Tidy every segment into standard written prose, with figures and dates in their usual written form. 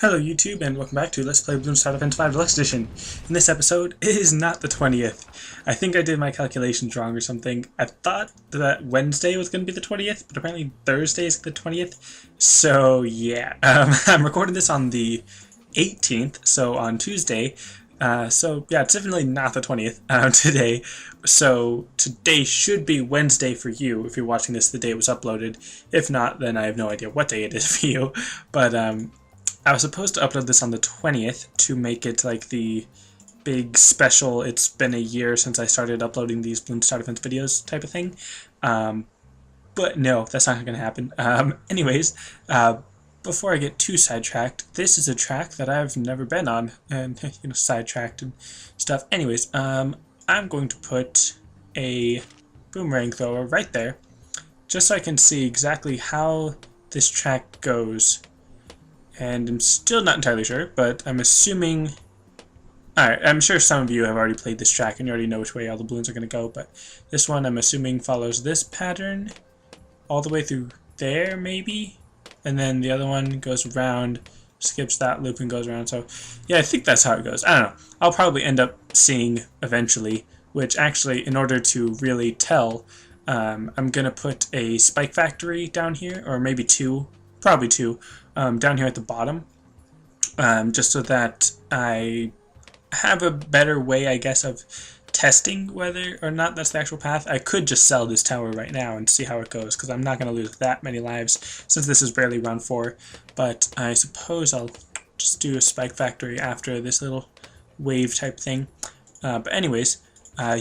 Hello YouTube and welcome back to Let's Play Bloons BTD5 Deluxe Edition. In this episode, it is not the 20th. I think I did my calculations wrong or something. I thought that Wednesday was going to be the 20th, but apparently Thursday is the 20th. So yeah, I'm recording this on the 18th, so on Tuesday. So yeah, it's definitely not the 20th today. So today should be Wednesday for you if you're watching this the day it was uploaded. If not, then I have no idea what day it is for you. But I was supposed to upload this on the 20th to make it like the big special, it's been a year since I started uploading these Bloons Defense videos type of thing. But no, that's not going to happen. Anyways, before I get too sidetracked, this is a track that I've never been on, and sidetracked and stuff. Anyways, I'm going to put a boomerang thrower right there, just so I can see exactly how this track goes. And I'm still not entirely sure, but I'm assuming... Alright, I'm sure some of you have already played this track and you already know which way all the balloons are going to go, but this one I'm assuming follows this pattern all the way through there, maybe? And then the other one goes around, skips that loop and goes around, so yeah, I think that's how it goes. I don't know. I'll probably end up seeing eventually, which actually, in order to really tell, I'm going to put a spike factory down here, or maybe two, probably two, down here at the bottom, just so that I have a better way, I guess, of testing whether or not that's the actual path. I could just sell this tower right now and see how it goes, because I'm not going to lose that many lives, since this is barely round 4, but I suppose I'll just do a spike factory after this little wave type thing. But anyways,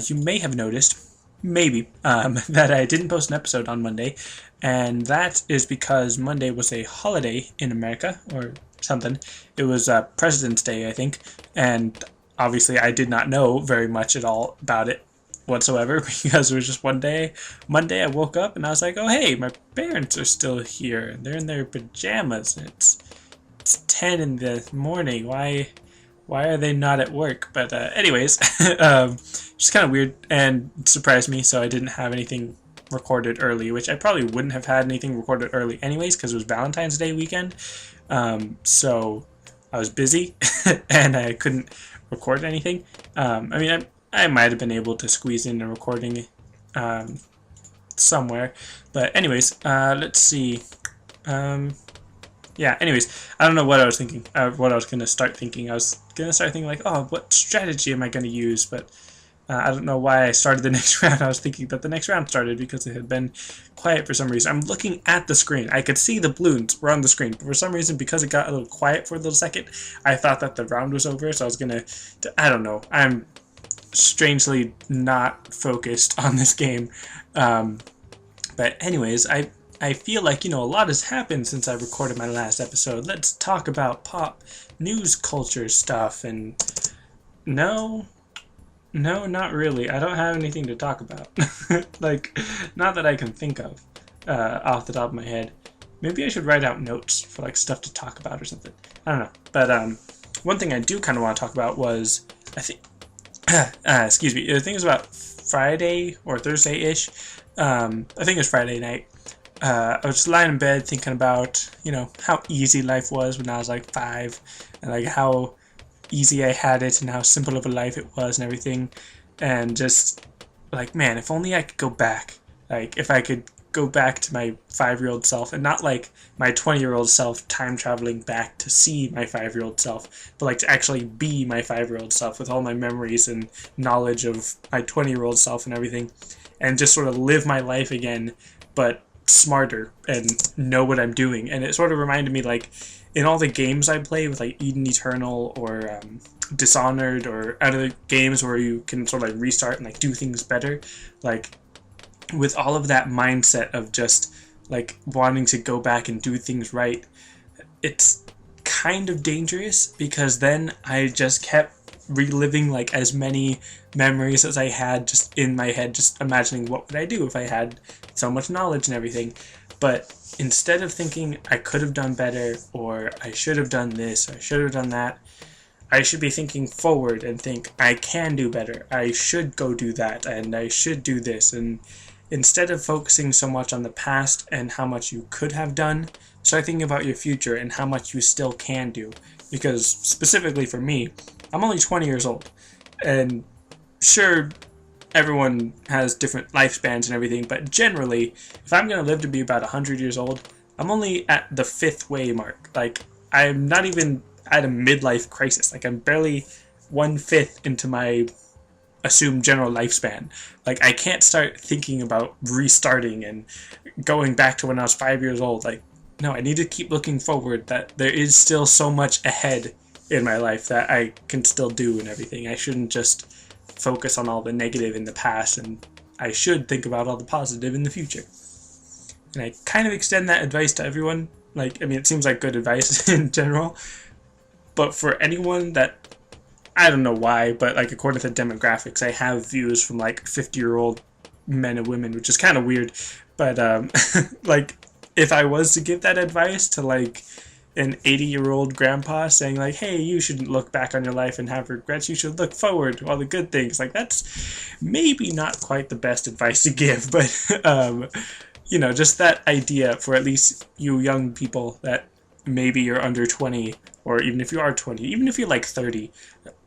you may have noticed, maybe, that I didn't post an episode on Monday, and that is because Monday was a holiday in America, or something. It was President's Day, I think, and obviously I did not know very much at all about it whatsoever, because it was just one day, Monday, I woke up and I was like, oh hey, my parents are still here, and they're in their pajamas, and it's 10 in the morning, why are they not at work? But anyways, just kind of weird and surprised me, so I didn't have anything recorded early, which I probably wouldn't have had anything recorded early anyways, because it was Valentine's Day weekend. So I was busy and I couldn't record anything. I mean, I might have been able to squeeze in a recording somewhere, but anyways, let's see. Yeah, anyways, I don't know what I was thinking, what I was going to start thinking. I was going to start thinking like, oh, what strategy am I going to use? But I don't know why I started the next round. I was thinking that the next round started because it had been quiet for some reason. I'm looking at the screen. I could see the balloons were on the screen, but for some reason, because it got a little quiet for a little second, I thought that the round was over, so I was going to, I don't know. I'm strangely not focused on this game. But anyways, I feel like, a lot has happened since I recorded my last episode. Let's talk about pop news culture stuff, and no, not really. I don't have anything to talk about. Like, not that I can think of off the top of my head. Maybe I should write out notes for like stuff to talk about or something. I don't know. But one thing I do kind of want to talk about was, I think, excuse me, the thing is about Friday or Thursday-ish. I think it was Friday night. I was just lying in bed thinking about, how easy life was when I was like 5, and like how easy I had it and how simple of a life it was and everything, and just like, man, if only I could go back. Like, if I could go back to my 5-year-old self, and not like my 20-year-old self time traveling back to see my 5-year-old self, but like to actually be my 5-year-old self with all my memories and knowledge of my 20-year-old self and everything, and just sort of live my life again, but smarter and know what I'm doing. And it sort of reminded me, like, in all the games I play with like Eden Eternal or Dishonored or other games where you can sort of like restart and like do things better, like with all of that mindset of just like wanting to go back and do things right, it's kind of dangerous, because then I just kept reliving like as many memories as I had just in my head, just imagining what would I do if I had so much knowledge and everything. But instead of thinking I could have done better, or I should have done this, or I should have done that, I should be thinking forward and think I can do better. I should go do that, and I should do this, and instead of focusing so much on the past and how much you could have done, start thinking about your future and how much you still can do. Because specifically for me, I'm only 20 years old, and sure, everyone has different lifespans and everything, but generally, if I'm going to live to be about 100 years old, I'm only at the 5th way mark. Like, I'm not even at a midlife crisis. Like, I'm barely 1/5 into my assumed general lifespan. Like, I can't start thinking about restarting and going back to when I was 5 years old. Like, no, I need to keep looking forward, that there is still so much ahead in my life that I can still do and everything. I shouldn't just focus on all the negative in the past, and I should think about all the positive in the future. And I kind of extend that advice to everyone. Like, I mean, it seems like good advice in general, but for anyone that, I don't know why, but like according to demographics, I have views from like 50-year-old men and women, which is kind of weird. But like, if I was to give that advice to like an 80-year-old grandpa saying like, hey, you shouldn't look back on your life and have regrets, you should look forward to all the good things, like, that's maybe not quite the best advice to give, but you know, just that idea for at least you young people that maybe you're under 20, or even if you are 20, even if you're like 30,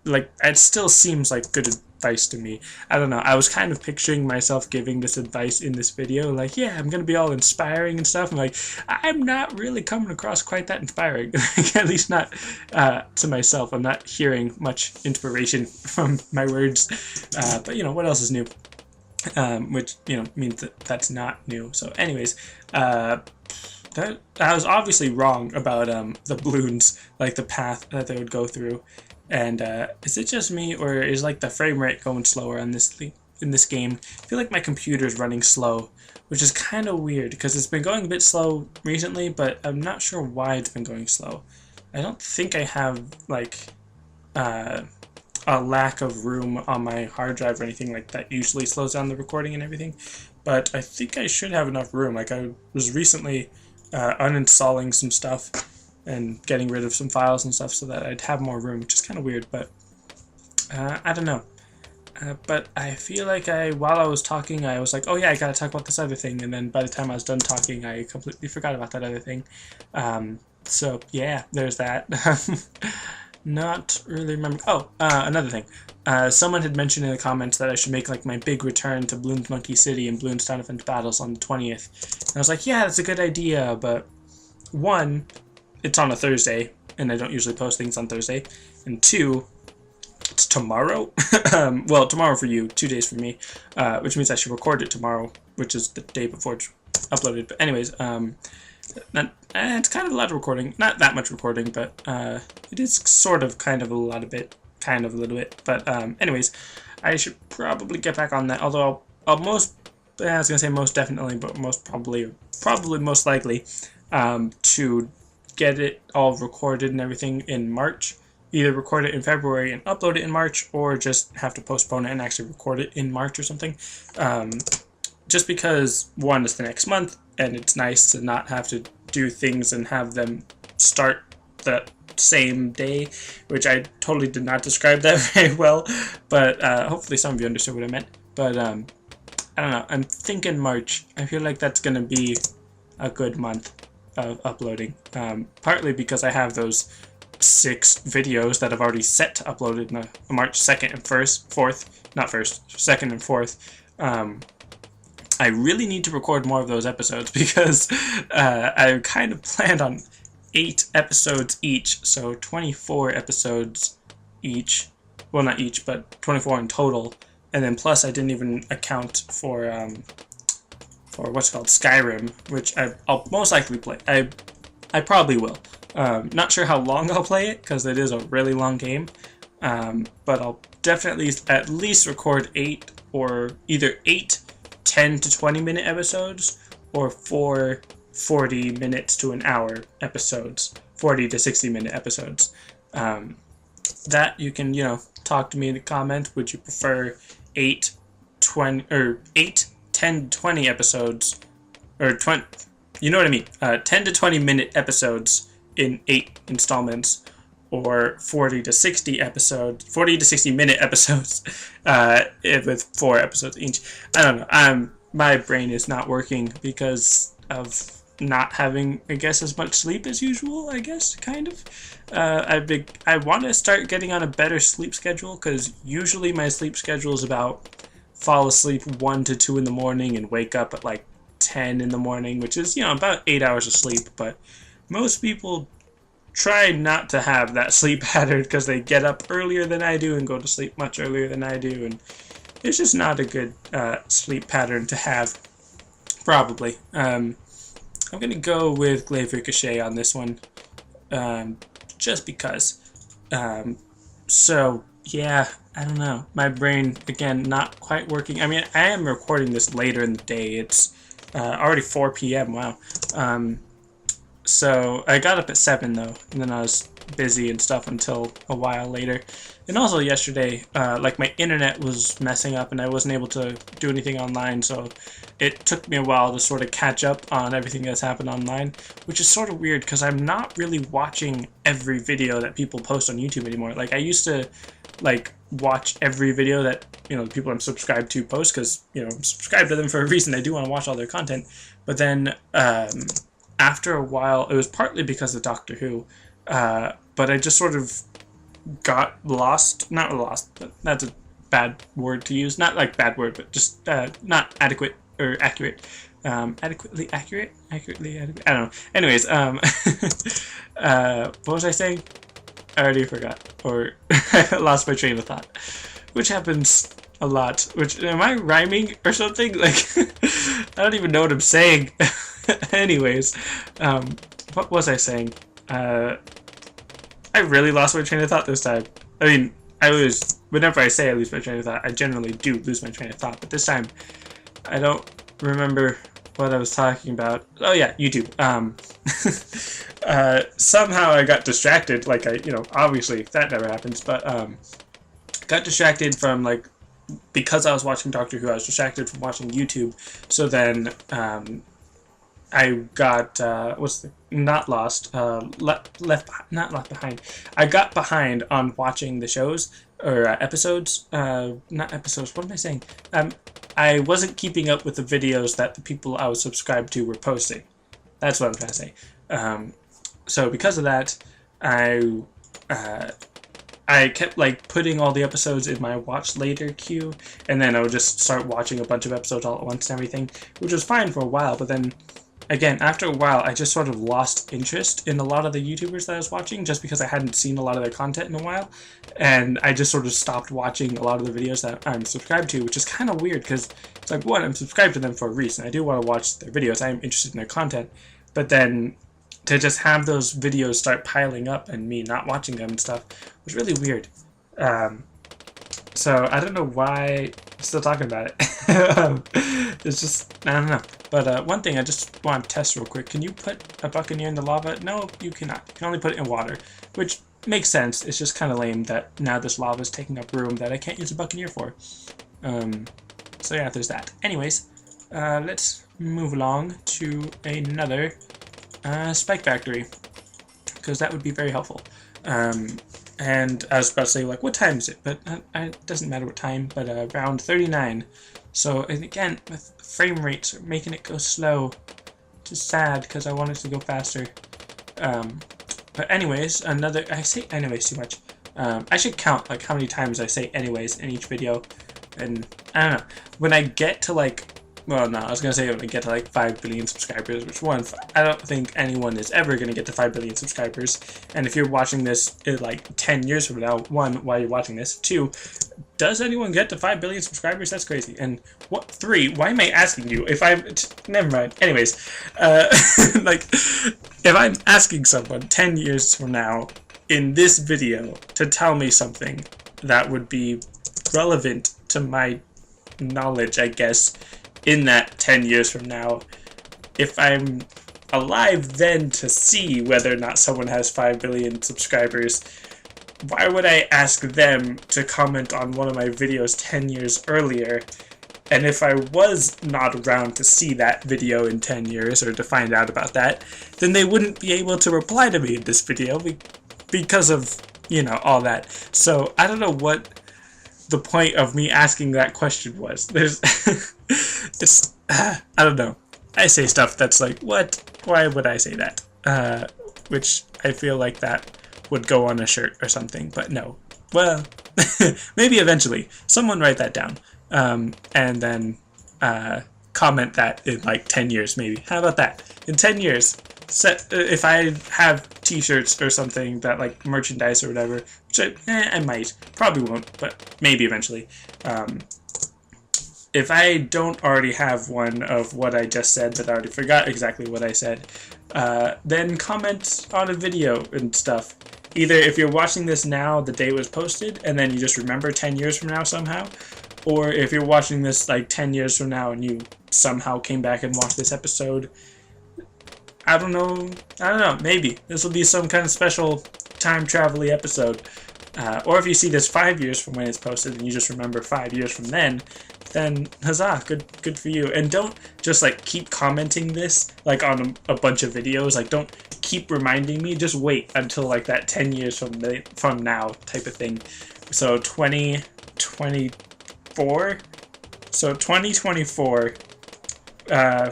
like, it still seems like good advice to me. I don't know, I was kind of picturing myself giving this advice in this video, like, yeah, I'm gonna be all inspiring and stuff. I'm like, I'm not really coming across quite that inspiring. At least not to myself. I'm not hearing much inspiration from my words. But, you know, what else is new? Which, you know, means that that's not new. So anyways, I was obviously wrong about the balloons, like the path that they would go through. And is it just me, or is like the frame rate going slower on this in this game? I feel like my computer's running slow, which is kind of weird because it's been going a bit slow recently, but I'm not sure why it's been going slow. I don't think I have like a lack of room on my hard drive or anything like that usually slows down the recording and everything, but I think I should have enough room. Like, I was recently uninstalling some stuff and getting rid of some files and stuff so that I'd have more room, which is kind of weird, but I don't know. But I feel like while I was talking, I was like, oh yeah, I gotta talk about this other thing, and then by the time I was done talking, I completely forgot about that other thing. So yeah, there's that. Not really remember. Oh, another thing. Someone had mentioned in the comments that I should make like my big return to Bloons Monkey City and Bloons Town Event Battles on the 20th. And I was like, yeah, that's a good idea, but one, it's on a Thursday, and I don't usually post things on Thursday. And two, it's tomorrow. Well, tomorrow for you, 2 days for me, which means I should record it tomorrow, which is the day before it's uploaded. But anyways, it's kind of a lot of recording. Not that much recording, but it is sort of kind of a little bit. But anyways, I should probably get back on that. Although I was gonna say most definitely, but most probably most likely to get it all recorded and everything in March. Either record it in February and upload it in March, or just have to postpone it and actually record it in March or something. Just because, one, it's the next month, and it's nice to not have to do things and have them start the same day, which I totally did not describe that very well, but hopefully some of you understood what I meant. But I don't know, I'm thinking March. I feel like that's going to be a good month of uploading, partly because I have those 6 videos that I've already set to upload in March 2nd and 2nd and 4th. I really need to record more of those episodes because I kind of planned on 8 episodes each, so 24 episodes each. Well, not each, but 24 in total. And then plus I didn't even account for what's called Skyrim, which I'll most likely play. I probably will. Not sure how long I'll play it, because it is a really long game. But I'll definitely at least record 8, or either 8 10 to 20 minute episodes, or 4 40 minutes to an hour episodes, 40 to 60 minute episodes. That you can, talk to me in the comment. Would you prefer 8 10 to 20 episodes, or 20, you know what I mean, 10 to 20 minute episodes in 8 installments, or 40 to 60 minute episodes with 4 episodes each? I don't know. my brain is not working because of not having, I guess, as much sleep as usual, I guess, kind of. I want to start getting on a better sleep schedule, because usually my sleep schedule is about fall asleep 1 to 2 in the morning and wake up at like 10 in the morning, which is, about 8 hours of sleep. But most people try not to have that sleep pattern because they get up earlier than I do and go to sleep much earlier than I do, and it's just not a good sleep pattern to have, probably. I'm going to go with Glaive Ricochet on this one, just because. So, yeah, I don't know. My brain, again, not quite working. I mean, I am recording this later in the day. It's already 4 p.m., wow. So, I got up at 7, though, and then I was busy and stuff until a while later. And also yesterday, like, my internet was messing up and I wasn't able to do anything online, so it took me a while to sort of catch up on everything that's happened online, which is sort of weird because I'm not really watching every video that people post on YouTube anymore. Like, I used to, like, watch every video that, the people I'm subscribed to post, because, I'm subscribed to them for a reason. I do want to watch all their content. But then, after a while, it was partly because of Doctor Who, but I just sort of got lost. Not lost, but that's a bad word to use. Not like bad word, but just not adequate or accurate. Adequately accurate? Accurately adequate? I don't know. Anyways, what was I saying? I already forgot. Or I lost my train of thought. Which happens a lot. Am I rhyming or something? Like, I don't even know what I'm saying. Anyways, what was I saying? I really lost my train of thought this time. I mean, whenever I say I lose my train of thought, I generally do lose my train of thought, but this time, I don't remember what I was talking about. Oh yeah, YouTube. Somehow I got distracted, like obviously that never happens, but, got distracted from, like, because I was watching Doctor Who, I was distracted from watching YouTube, so then, I got, not left behind. I got behind on watching the shows, or episodes, not episodes, what am I saying? I wasn't keeping up with the videos that the people I was subscribed to were posting. That's what I'm trying to say. So because of that, I kept, like, putting all the episodes in my watch later queue, and then I would just start watching a bunch of episodes all at once and everything, which was fine for a while, but then, again, after a while, I just sort of lost interest in a lot of the YouTubers that I was watching, just because I hadn't seen a lot of their content in a while, and I just sort of stopped watching a lot of the videos that I'm subscribed to, which is kind of weird, because it's like, one, I'm subscribed to them for a reason. I do want to watch their videos. I am interested in their content, but then to just have those videos start piling up and me not watching them and stuff was really weird. So I don't know why I'm still talking about it. It's just, I don't know. But one thing I just want to test real quick. Can you put a Buccaneer in the lava? No, you cannot. You can only put it in water, which makes sense. It's just kind of lame that now this lava is taking up room that I can't use a Buccaneer for. So yeah, there's that. Anyways, let's move along to another Spike Factory, because that would be very helpful. And I was about to say, like, what time is it? But it doesn't matter what time, but around 39. So, and again, with frame rates are making it go slow. Which is sad, because I want it to go faster. But anyways, I say anyways too much. I should count, like, how many times I say anyways in each video. And, I don't know, when I get to, like, well, no, I was going to say when I get to, like, 5 billion subscribers, which, one, I don't think anyone is ever going to get to 5 billion subscribers. And if you're watching this, like, 10 years from now, one, why you're watching this? Two, does anyone get to 5 billion subscribers? That's crazy. And what? Three, why am I asking you if I'm... Never mind. Anyways, like, if I'm asking someone 10 years from now in this video to tell me something that would be relevant to my knowledge, I guess, in that 10 years from now, if I'm alive then to see whether or not someone has 5 billion subscribers, why would I ask them to comment on one of my videos 10 years earlier? And if I was not around to see that video in 10 years or to find out about that, then they wouldn't be able to reply to me in this video because of, all that. So I don't know what the point of me asking that question was. It's I don't know. I say stuff that's like, what? Why would I say that? Which I feel like that would go on a shirt or something, but no. Well, maybe eventually. Someone write that down. And then comment that in like 10 years, maybe. How about that? In 10 years, if I have t-shirts or something that like merchandise or whatever, which I might. Probably won't, but maybe eventually. If I don't already have one of what I just said, but I already forgot exactly what I said, then comment on a video and stuff. Either if you're watching this now, the day it was posted, and then you just remember 10 years from now somehow, or if you're watching this like 10 years from now and you somehow came back and watched this episode, I don't know, maybe. This will be some kind of special time travel-y episode. Or if you see this 5 years from when it's posted and you just remember 5 years from then huzzah, good for you. And don't just like keep commenting this like on a bunch of videos. Like don't keep reminding me. Just wait until like that 10 years from now type of thing. So 2024. So 2024,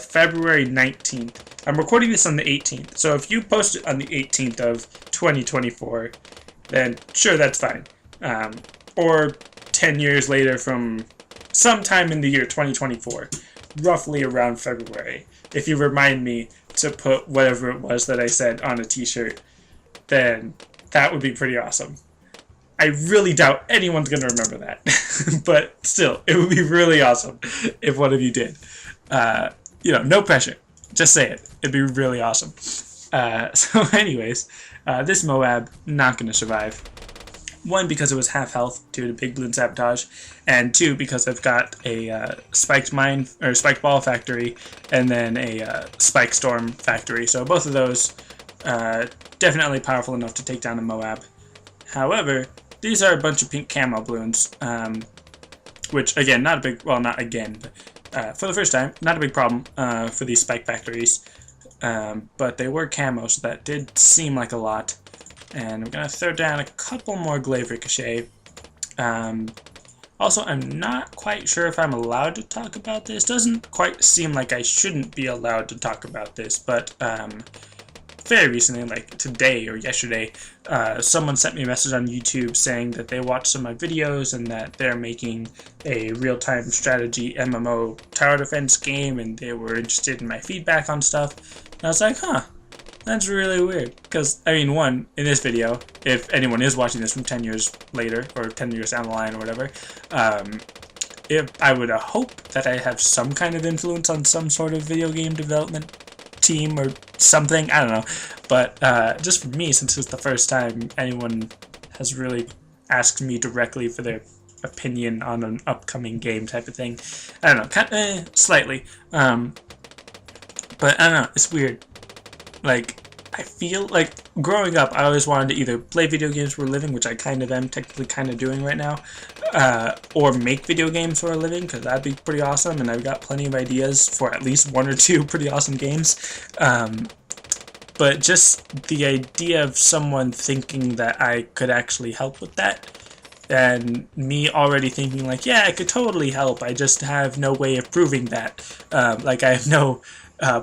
February 19th. I'm recording this on the 18th. So if you post it on the 18th of 2024, then sure, that's fine. Or 10 years later from sometime in the year 2024, roughly around February. If you remind me to put whatever it was that I said on a t-shirt, then that would be pretty awesome. I really doubt anyone's going to remember that. But still, it would be really awesome if one of you did. No pressure. Just say it. It'd be really awesome. So anyways, this Moab, not going to survive. 1, because it was half health due to big balloon sabotage, and 2, because I've got a spiked ball factory, and then a spike storm factory. So both of those definitely powerful enough to take down a Moab. However, these are a bunch of pink camo balloons, which again, not for the first time, not a big problem for these spike factories. But they were camo, so that did seem like a lot. And we're going to throw down a couple more glaive ricochet. Also, I'm not quite sure if I'm allowed to talk about this. Doesn't quite seem like I shouldn't be allowed to talk about this, but very recently, like today or yesterday, someone sent me a message on YouTube saying that they watched some of my videos and that they're making a real-time strategy MMO tower defense game, and they were interested in my feedback on stuff. And I was like, huh, that's really weird. Because, I mean, one, in this video, if anyone is watching this from 10 years later, or 10 years down the line or whatever, if I would hope that I have some kind of influence on some sort of video game development team or something, I don't know. But just for me, since it's the first time anyone has really asked me directly for their opinion on an upcoming game type of thing, I don't know, slightly. But I don't know, it's weird. Like, I feel like growing up, I always wanted to either play video games for a living, which I kind of am technically kind of doing right now, or make video games for a living, because that'd be pretty awesome, and I've got plenty of ideas for at least 1 or 2 pretty awesome games. But just the idea of someone thinking that I could actually help with that, and me already thinking like, yeah, I could totally help, I just have no way of proving that. Like, I have no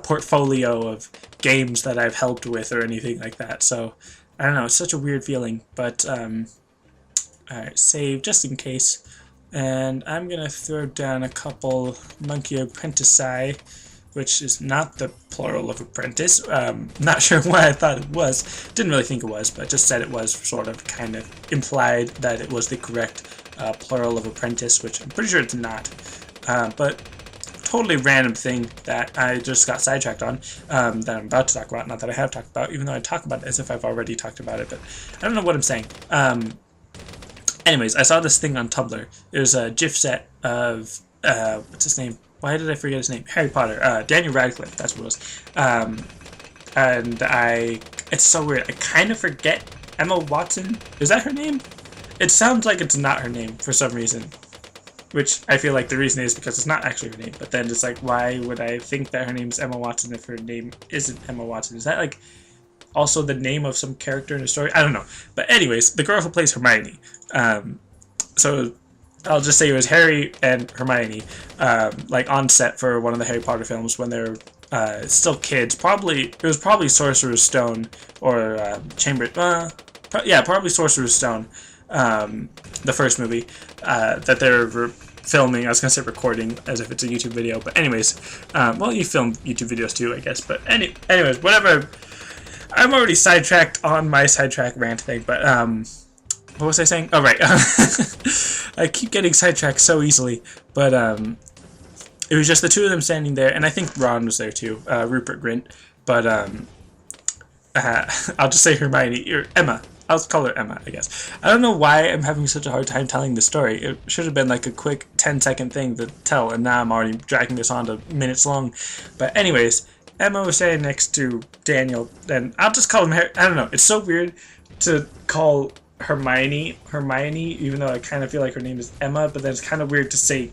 portfolio of games that I've helped with or anything like that. So I don't know, it's such a weird feeling, but alright, save just in case, and I'm gonna throw down a couple monkey apprentici, which is not the plural of apprentice. Not sure why I thought it was, didn't really think it was, but just said it was, sort of kind of implied that it was the correct plural of apprentice, which I'm pretty sure it's not, but totally random thing that I just got sidetracked on, that I'm about to talk about, not that I have talked about, even though I talk about it as if I've already talked about it, but I don't know what I'm saying. Anyways, I saw this thing on Tumblr. There's a GIF set of, what's his name? Why did I forget his name? Harry Potter. Daniel Radcliffe, that's what it was. And it's so weird, I kind of forget Emma Watson. Is that her name? It sounds like it's not her name for some reason. Which I feel like the reason is because it's not actually her name. But then it's like, why would I think that her name is Emma Watson if her name isn't Emma Watson? Is that like also the name of some character in a story? I don't know. But anyways, the girl who plays Hermione. So I'll just say it was Harry and Hermione, like on set for one of the Harry Potter films when they're still kids. It was probably Sorcerer's Stone or probably Sorcerer's Stone, the first movie that they're filming. I was gonna say recording as if it's a YouTube video, but anyways, well, you film YouTube videos too, I guess. But anyways, whatever. I'm already sidetracked on my sidetrack rant thing, but what was I saying? Oh, right. I keep getting sidetracked so easily. But it was just the two of them standing there, and I think Ron was there too, Rupert Grint. But I'll just say Hermione, or Emma. I'll call her Emma, I guess. I don't know why I'm having such a hard time telling the story. It should have been like a quick 10-second thing to tell, and now I'm already dragging this on to minutes long. But anyways, Emma was standing next to Daniel, and I'll just call him Harry. I don't know. It's so weird to call Hermione, even though I kind of feel like her name is Emma, but then it's kind of weird to say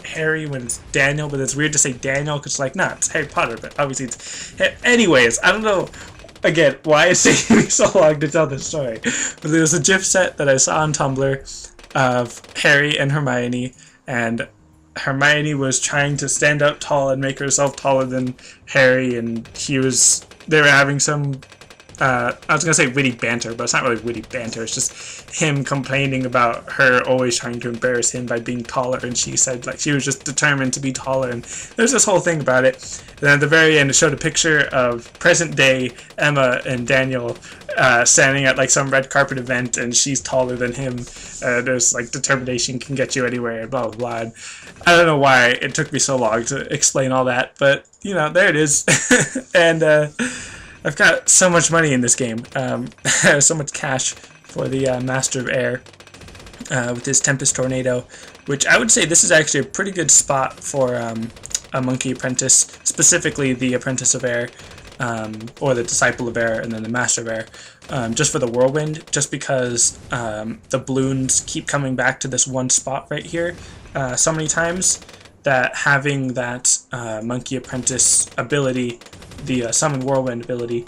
Harry when it's Daniel, but it's weird to say Daniel because, like, nah, it's Harry Potter, but obviously it's... Anyways, I don't know, again, why it's taking me so long to tell this story, but there was a GIF set that I saw on Tumblr of Harry and Hermione, and Hermione was trying to stand up tall and make herself taller than Harry, and they were having some I was gonna say witty banter, but it's not really witty banter. It's just him complaining about her always trying to embarrass him by being taller, and she said like she was just determined to be taller, and there's this whole thing about it. And then at the very end, it showed a picture of present day Emma and Daniel standing at like some red carpet event, and she's taller than him. There's like determination can get you anywhere, blah blah blah. And I don't know why it took me so long to explain all that, but you know, there it is. And I've got so much money in this game, so much cash for the Master of Air with his Tempest Tornado, which I would say this is actually a pretty good spot for a Monkey Apprentice, specifically the Apprentice of Air, or the Disciple of Air, and then the Master of Air, just for the Whirlwind, just because the balloons keep coming back to this one spot right here so many times that having that Monkey Apprentice ability, the Summon Whirlwind ability,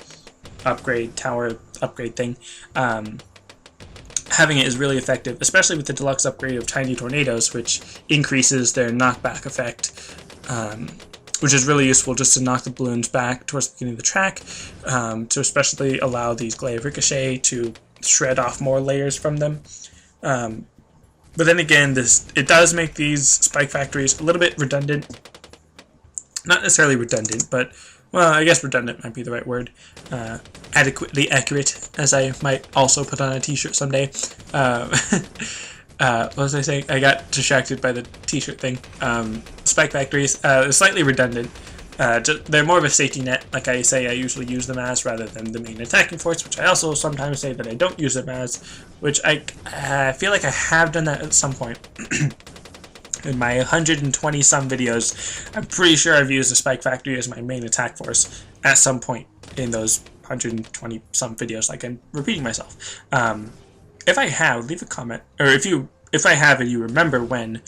tower upgrade thing, having it is really effective, especially with the deluxe upgrade of Tiny Tornadoes, which increases their knockback effect, which is really useful just to knock the balloons back towards the beginning of the track, to especially allow these Glaive Ricochet to shred off more layers from them. But then again, it does make these Spike Factories a little bit redundant. Not necessarily redundant, but, well, I guess redundant might be the right word. Adequately accurate, as I might also put on a t-shirt someday. What was I saying? I got distracted by the t-shirt thing. Spike Factories, slightly redundant. They're more of a safety net, like I say I usually use them as, rather than the main attacking force, which I also sometimes say that I don't use them as, which I feel like I have done that at some point. In my 120 some videos, I'm pretty sure I've used the Spike Factory as my main attack force at some point in those 120 some videos, like I'm repeating myself. If I have, leave a comment, or if I have and you remember when,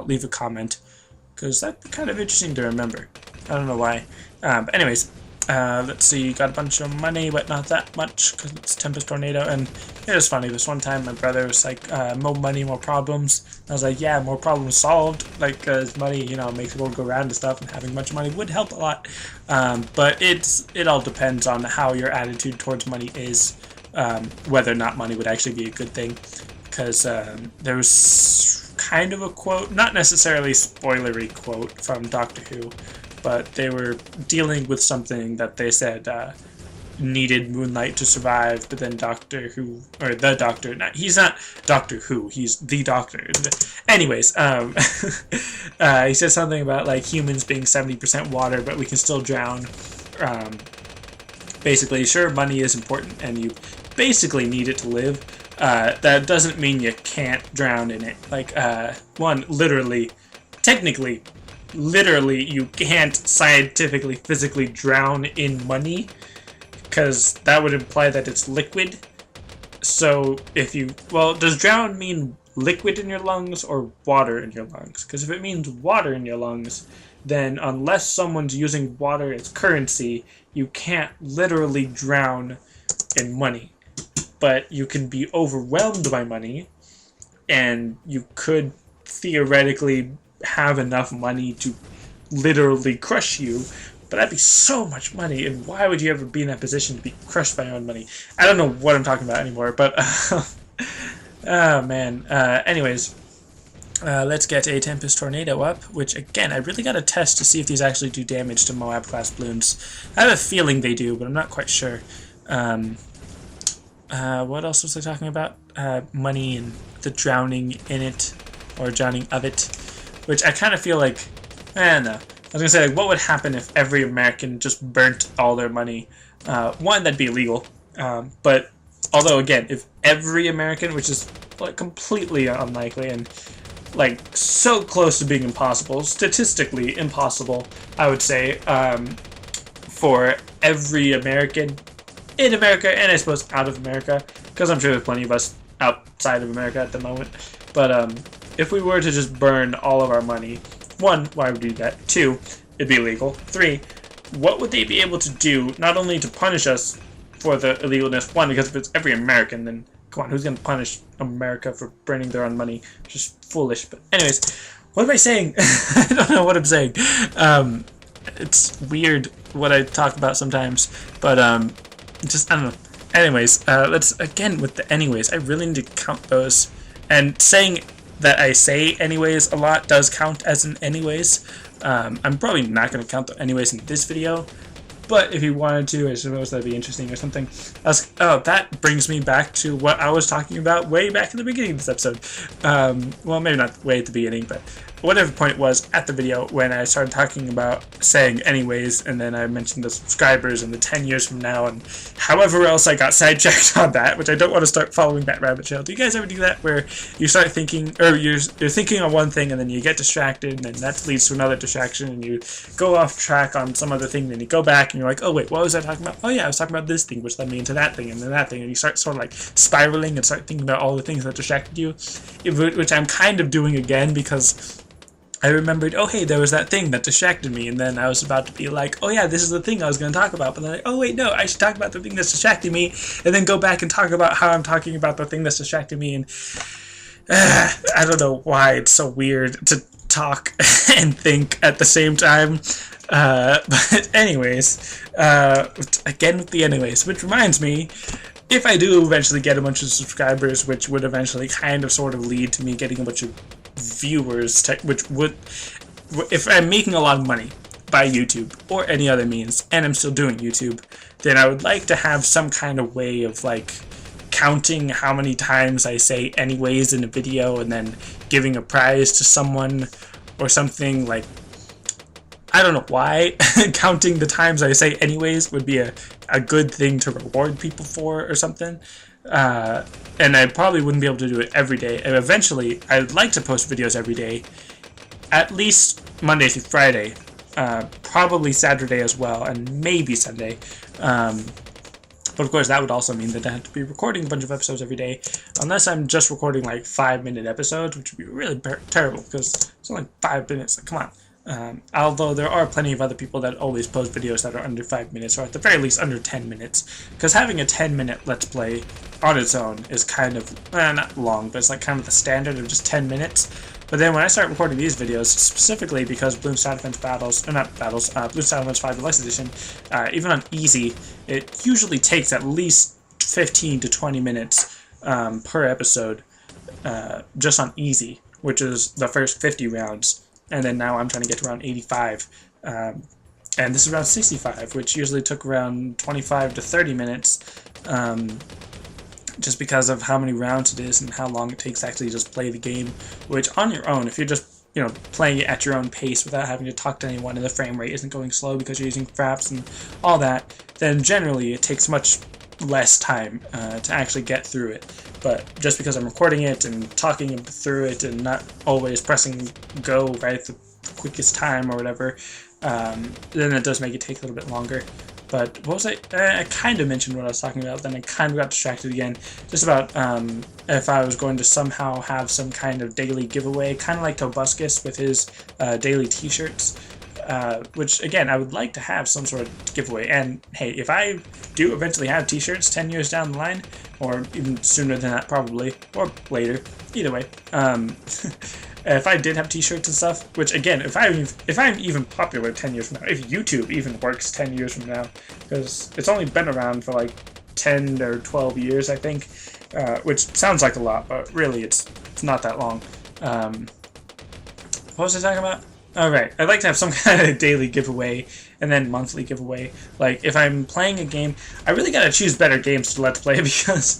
leave a comment, because that's kind of interesting to remember. I don't know why. But anyways, let's see, got a bunch of money, but not that much, because it's Tempest Tornado, and it was funny, this one time my brother was like, more money, more problems. I was like, yeah, more problems solved, like, because money, you know, makes the world go round and stuff, and having much money would help a lot. But it all depends on how your attitude towards money is, whether or not money would actually be a good thing, because there was kind of a quote, not necessarily spoilery quote from Doctor Who, but they were dealing with something that they said needed moonlight to survive, but then Doctor Who, or the Doctor, he's not Doctor Who, he's the Doctor. Anyways, he said something about like humans being 70% water, but we can still drown. Basically, sure, money is important, and you basically need it to live. That doesn't mean you can't drown in it. Like, literally, you can't scientifically, physically drown in money, because that would imply that it's liquid. So, does drown mean liquid in your lungs or water in your lungs? Because if it means water in your lungs, then unless someone's using water as currency, you can't literally drown in money. But you can be overwhelmed by money, and you could theoretically have enough money to literally crush you, but that'd be so much money, and why would you ever be in that position to be crushed by your own money? I don't know what I'm talking about anymore, but oh man. Anyways, let's get a Tempest Tornado up, which again, I really gotta test to see if these actually do damage to Moab class balloons. I have a feeling they do, but I'm not quite sure. What else was I talking about? Money and the drowning in it, or drowning of it, which I kind of feel like, no. I was gonna say, like, what would happen if every American just burnt all their money? One, that'd be illegal. But although, again, if every American, which is like completely unlikely and like so close to being impossible, statistically impossible, I would say, for every American in America, and I suppose out of America, because I'm sure there's plenty of us outside of America at the moment. But if we were to just burn all of our money, one, why would we do that? Two, it'd be illegal. Three, what would they be able to do, not only to punish us for the illegalness? One, because if it's every American, then come on, who's going to punish America for burning their own money? Just foolish. But anyways, what am I saying? I don't know what I'm saying. It's weird what I talk about sometimes, but just, I don't know. Anyways, let's, again, with the anyways, I really need to count those. And saying that I say anyways a lot does count as an anyways. I'm probably not going to count the anyways in this video, but if you wanted to, I suppose that'd be interesting or something. Oh, that brings me back to what I was talking about way back in the beginning of this episode. Well, maybe not way at the beginning, but whatever point it was at the video when I started talking about saying anyways, and then I mentioned the subscribers and the 10 years from now and however else I got sidetracked on that, which I don't want to start following that rabbit trail. Do you guys ever do that, where you start thinking, or you're thinking on one thing and then you get distracted and then that leads to another distraction and you go off track on some other thing, then you go back and you're like, oh wait, what was I talking about? Oh yeah, I was talking about this thing, which led me into that thing and then that thing, and you start sort of like spiraling and start thinking about all the things that distracted you, which I'm kind of doing again, because I remembered, oh hey, there was that thing that distracted me, and then I was about to be like, oh yeah, this is the thing I was going to talk about, but then oh wait, no, I should talk about the thing that's distracting me, and then go back and talk about how I'm talking about the thing that's distracting me, and I don't know why it's so weird to talk and think at the same time, but anyways, again with the anyways, which reminds me, if I do eventually get a bunch of subscribers, which would eventually kind of sort of lead to me getting a bunch of viewers, which would, if I'm making a lot of money by YouTube or any other means, and I'm still doing YouTube, then I would like to have some kind of way of like counting how many times I say anyways in a video and then giving a prize to someone or something. Like, I don't know why counting the times I say anyways would be a good thing to reward people for or something. And I probably wouldn't be able to do it every day. And eventually, I'd like to post videos every day, at least Monday through Friday, probably Saturday as well, and maybe Sunday. But of course, that would also mean that I have to be recording a bunch of episodes every day, unless I'm just recording like 5-minute episodes, which would be really terrible, because it's only 5 minutes. Like, come on. Although there are plenty of other people that always post videos that are under 5 minutes, or at the very least under 10 minutes, because having a 10-minute Let's Play on its own is kind of, not long, but it's like kind of the standard of just 10 minutes. But then when I start recording these videos, specifically because Bloons Wiki 5 Deluxe Edition, even on easy, it usually takes at least 15 to 20 minutes per episode, just on easy, which is the first 50 rounds. And then now I'm trying to get to around 85. And this is around 65, which usually took around 25 to 30 minutes, just because of how many rounds it is and how long it takes to actually just play the game. Which, on your own, if you're just, playing it at your own pace without having to talk to anyone and the frame rate isn't going slow because you're using fraps and all that, then generally it takes much less time to actually get through it. But just because I'm recording it and talking through it and not always pressing go right at the quickest time or whatever, then it does make it take a little bit longer. But what was I kind of mentioned what I was talking about, then I kind of got distracted again, just about if I was going to somehow have some kind of daily giveaway, kind of like Tobuscus with his daily t-shirts. Which, again, I would like to have some sort of giveaway. And, hey, if I do eventually have t-shirts 10 years down the line, or even sooner than that probably, or later, either way, If I did have t-shirts and stuff, which again, if I'm even popular 10 years from now, if YouTube even works 10 years from now, because it's only been around for like 10 or 12 years, I think, which sounds like a lot, but really it's not that long. What was I talking about? All right, I'd like to have some kind of daily giveaway and then monthly giveaway. Like, if I'm playing a game, I really gotta choose better games to Let's Play because,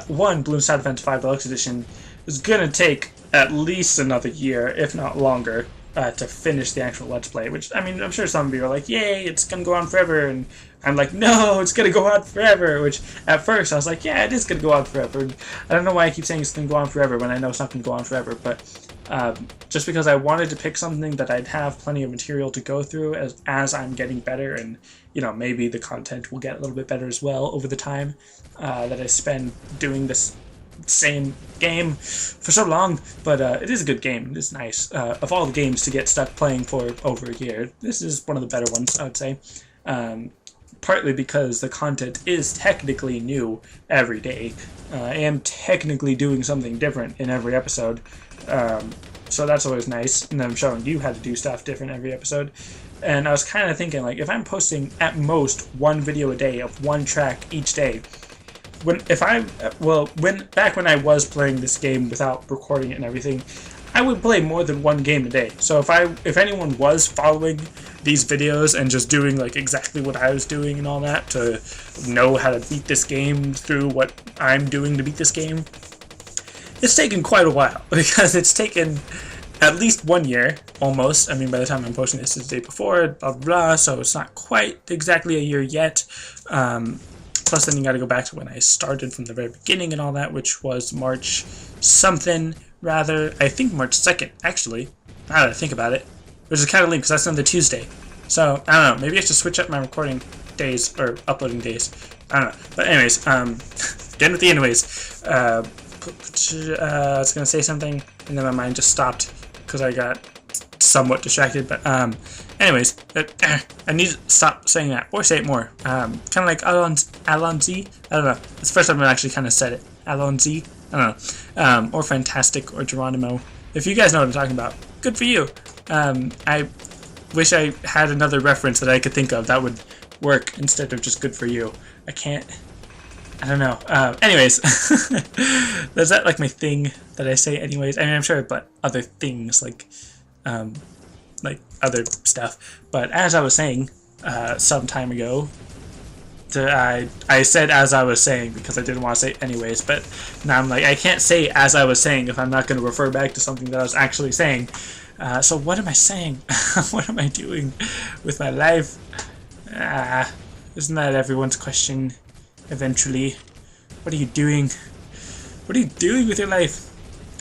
one, Bloons Wiki 5 Deluxe Edition is gonna take at least another year, if not longer, to finish the actual Let's Play, which, I mean, I'm sure some of you are like, yay, it's gonna go on forever, and I'm like, no, it's gonna go on forever, which, at first, I was like, yeah, it is gonna go on forever. And I don't know why I keep saying it's gonna go on forever when I know it's not gonna go on forever, but just because I wanted to pick something that I'd have plenty of material to go through as I'm getting better, and, you know, maybe the content will get a little bit better as well over the time that I spend doing this same game for so long. But it is a good game. It is nice. Of all the games to get stuck playing for over a year, this is one of the better ones, I would say. Partly because the content is technically new every day. I am technically doing something different in every episode. So that's always nice, and then I'm showing you how to do stuff different every episode. And I was kind of thinking, like, if I'm posting at most one video a day of one track each day, back when I was playing this game without recording it and everything, I would play more than one game a day. So if anyone was following these videos and just doing like exactly what I was doing and all that to know how to beat this game through what I'm doing to beat this game, it's taken quite a while, because it's taken at least 1 year, almost. I mean, by the time I'm posting this, it's the day before, blah, blah, blah, so it's not quite exactly a year yet. Plus, then you gotta go back to when I started from the very beginning and all that, which was March something, rather. I think March 2nd, actually, now that I think about it, which is kind of lame, because that's another Tuesday. So, I don't know, maybe I should switch up my recording days, or uploading days. I don't know. But anyways, getting with the anyways, I was gonna say something, and then my mind just stopped because I got somewhat distracted. But anyways, I need to stop saying that or say it more. Kind of like Alonzi. I don't know. It's the first time I actually kind of said it. Alonzi. I don't know. Or Fantastic or Geronimo. If you guys know what I'm talking about, good for you. I wish I had another reference that I could think of that would work instead of just good for you. I can't. I don't know. Anyways, is that like my thing that I say anyways? I mean, I'm sure, but other things like other stuff. But as I was saying, some time ago, I said as I was saying because I didn't want to say anyways, but now I'm like, I can't say as I was saying if I'm not going to refer back to something that I was actually saying. So what am I saying? What am I doing with my life? Isn't that everyone's question? Eventually, what are you doing? What are you doing with your life?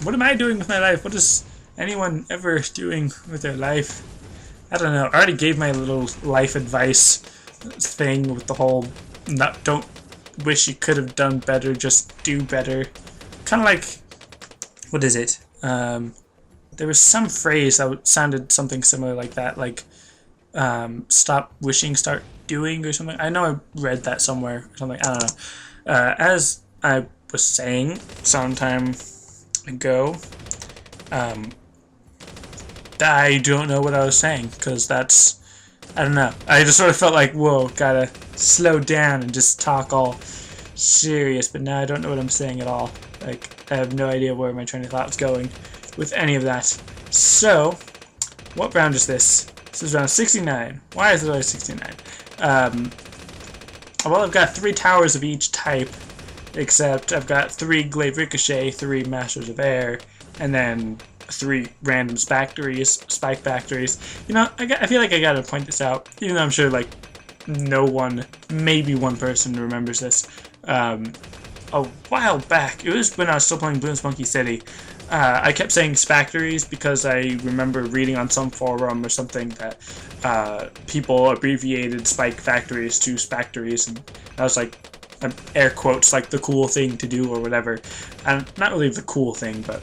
What am I doing with my life? What is anyone ever doing with their life? I don't know. I already gave my little life advice thing with the whole don't wish you could have done better, just do better. Kind of like, what is it? There was some phrase that sounded something similar like that, like stop wishing, start doing, or something. I know I read that somewhere or something. I don't know. As I was saying some time ago, I don't know what I was saying, because that's, I don't know. I just sort of felt like, whoa, gotta slow down and just talk all serious, but now I don't know what I'm saying at all. Like, I have no idea where my train of thought's going with any of that. So, what round is this? This is round 69. Why is it always 69? Well, I've got 3 towers of each type, except I've got 3 Glaive Ricochet, 3 Masters of Air, and then 3 random spike factories. You know, I feel like I gotta point this out, even though I'm sure, like, no one, maybe one person remembers this. A while back, it was when I was still playing Bloons Monkey City, I kept saying factories because I remember reading on some forum or something that people abbreviated spike factories to spactories, and I was like, air quotes, like the cool thing to do or whatever. And not really the cool thing, but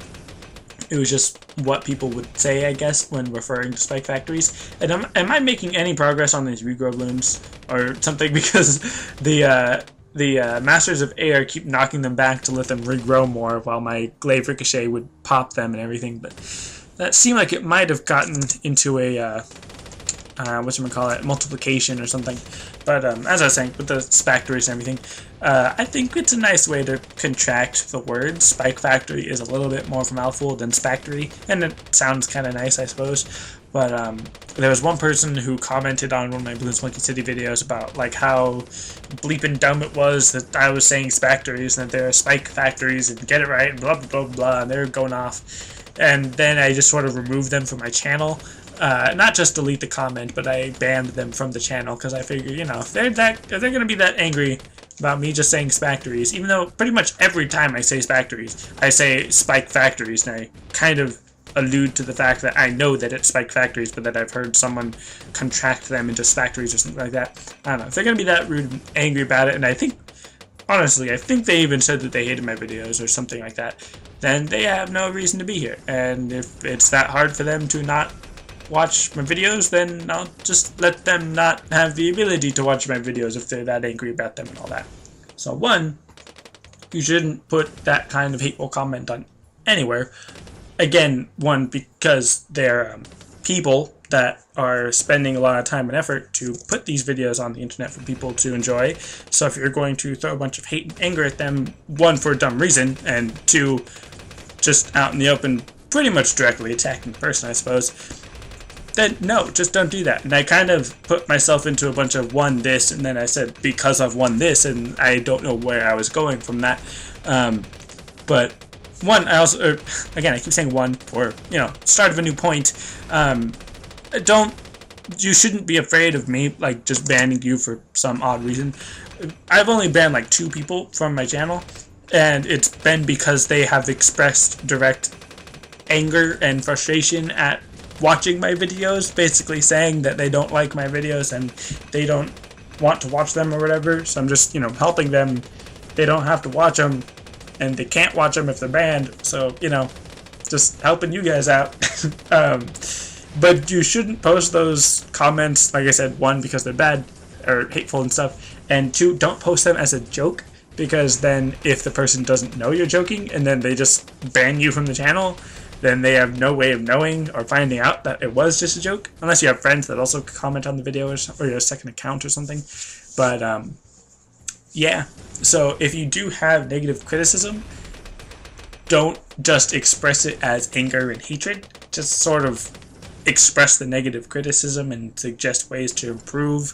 it was just what people would say, I guess, when referring to spike factories. And am I making any progress on these regrow blooms or something? Because the Masters of Air keep knocking them back to let them regrow more, while my Glaive Ricochet would pop them and everything. But that seemed like it might have gotten into a whatchamacallit, multiplication or something. But as I was saying, with the Spactories and everything, I think it's a nice way to contract the word. Spike Factory is a little bit more of a mouthful than Spactory, and it sounds kind of nice, I suppose. But there was one person who commented on one of my Bloons Wiki City videos about like how bleeping dumb it was that I was saying Spactories and that there are Spike Factories and get it right and blah blah blah blah, and they're going off. And then I just sort of removed them from my channel. Not just delete the comment, but I banned them from the channel because I figured, you know, if they're going to be that angry about me just saying Spactories, even though pretty much every time I say Spactories, I say Spike Factories, and I kind of allude to the fact that I know that it's Spike Factories, but that I've heard someone contract them into Spactories or something like that. I don't know. If they're going to be that rude and angry about it, and I think, honestly, I think they even said that they hated my videos or something like that, then they have no reason to be here. And if it's that hard for them to not watch my videos, then I'll just let them not have the ability to watch my videos if they're that angry about them and all that. So one, you shouldn't put that kind of hateful comment on anywhere. Again, one, because they're people that are spending a lot of time and effort to put these videos on the internet for people to enjoy. So if you're going to throw a bunch of hate and anger at them, one, for a dumb reason, and two, just out in the open, pretty much directly attacking the person, I suppose, then no, just don't do that. And I kind of put myself into a bunch of won this, and then I said because I've won this, and I don't know where I was going from that. But one, I also, again, I keep saying one for, you know, start of a new point. You shouldn't be afraid of me, like, just banning you for some odd reason. I've only banned, like, 2 people from my channel, and it's been because they have expressed direct anger and frustration at watching my videos, basically saying that they don't like my videos and they don't want to watch them or whatever. So I'm just, you know, helping them. They don't have to watch them, and they can't watch them if they're banned. So, you know, just helping you guys out. But you shouldn't post those comments, like I said, one, because they're bad or hateful and stuff, and two, don't post them as a joke, because then if the person doesn't know you're joking and then they just ban you from the channel, then they have no way of knowing or finding out that it was just a joke, unless you have friends that also comment on the video or your second account or something. But yeah, so if you do have negative criticism, don't just express it as anger and hatred. Just sort of express the negative criticism and suggest ways to improve.